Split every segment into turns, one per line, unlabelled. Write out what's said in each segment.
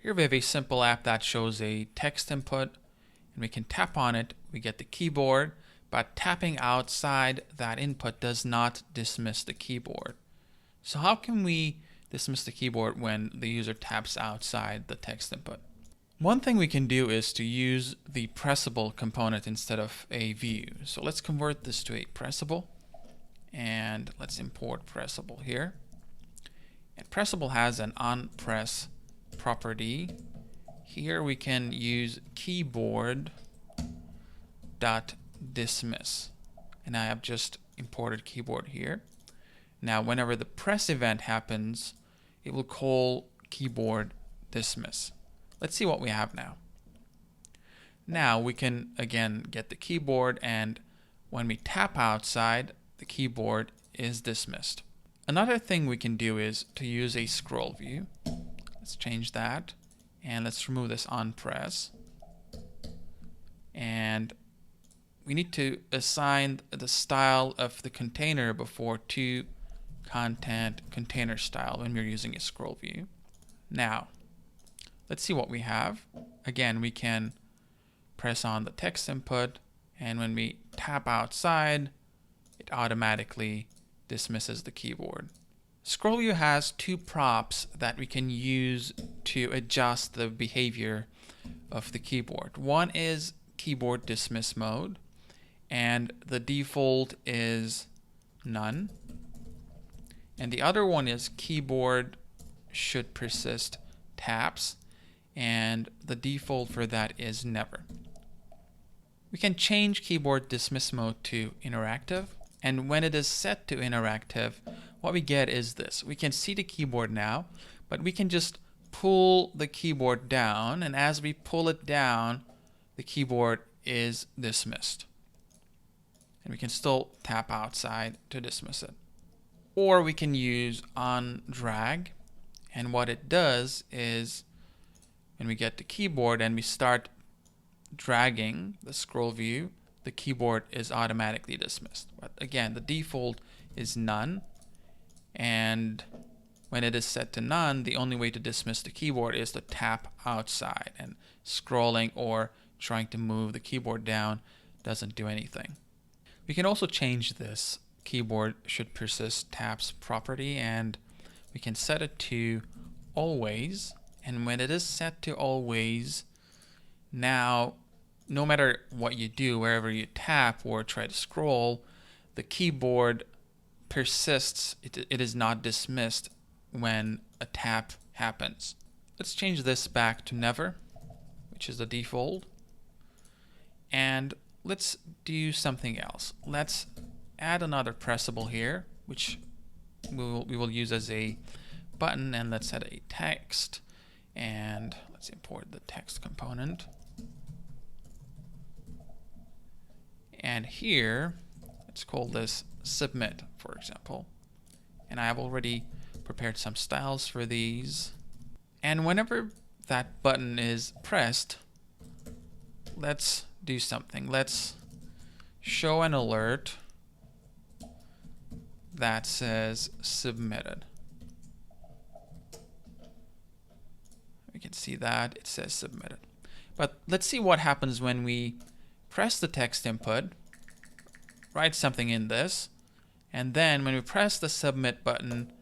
Here we have a simple app that shows a text input, and we can tap on it, we get the keyboard, but tapping outside that input does not dismiss the keyboard. So how can we dismiss the keyboard when the user taps outside the text input? One thing we can do is to use the pressable component instead of a view. So let's convert this to a pressable, and let's import pressable here. And pressable has an onPress property. Here we can use keyboard.dismiss, and I have just imported keyboard here. Now whenever the press event happens, it will call keyboard dismiss. Let's see what we have now. Now we can again get the keyboard, and when we tap outside, the keyboard is dismissed. Another thing we can do is to use a scroll view. Let's change that, and let's remove this onPress. And we need to assign the style of the container before to content container style when we're using a scroll view. Now, let's see what we have. Again, we can press on the text input, and when we tap outside, it automatically dismisses the keyboard. Scroll view has two props that we can use to adjust the behavior of the keyboard. One is keyboard dismiss mode, and the default is none. And the other one is keyboard should persist taps, and the default for that is never. We can change keyboard dismiss mode to interactive, and when it is set to interactive, what we get is this. We can see the keyboard now, but we can just pull the keyboard down, and as we pull it down, the keyboard is dismissed. And we can still tap outside to dismiss it. Or we can use on drag, and what it does is when we get the keyboard and we start dragging the scroll view, the keyboard is automatically dismissed. But again, the default is none, and when it is set to none, the only way to dismiss the keyboard is to tap outside, and scrolling or trying to move the keyboard down doesn't do anything. We can also change this keyboard should persist taps property, and we can set it to always, and when it is set to always, now no matter what you do, wherever you tap or try to scroll, the keyboard persists. It is not dismissed when a tap happens. Let's change this back to never, which is the default. And let's do something else. Let's add another pressable here, which we will use as a button, and let's set a text, and let's import the text component. And here, let's call this submit, for example. And I have already prepared some styles for these. And whenever that button is pressed, let's do something. Let's show an alert that says submitted. We can see that it says submitted. But let's see what happens when we press the text input, write something in this, and then when we press the submit button,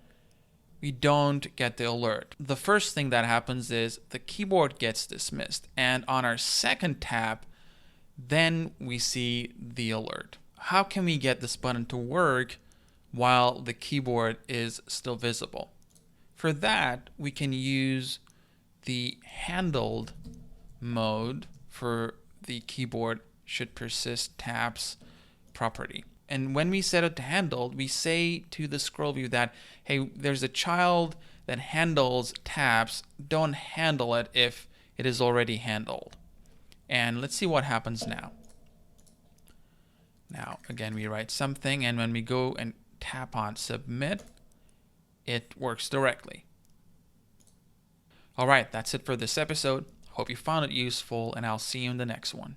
we don't get the alert. The first thing that happens is the keyboard gets dismissed, and on our second tap, then we see the alert. How can we get this button to work while the keyboard is still visible? For that, we can use the handled mode for the keyboard should persist taps property. And when we set it to handled, we say to the scroll view that, hey, there's a child that handles taps, don't handle it if it is already handled. And let's see what happens now. Now, again, we write something, and when we go and tap on submit, it works directly. All right, that's it for this episode. Hope you found it useful, and I'll see you in the next one.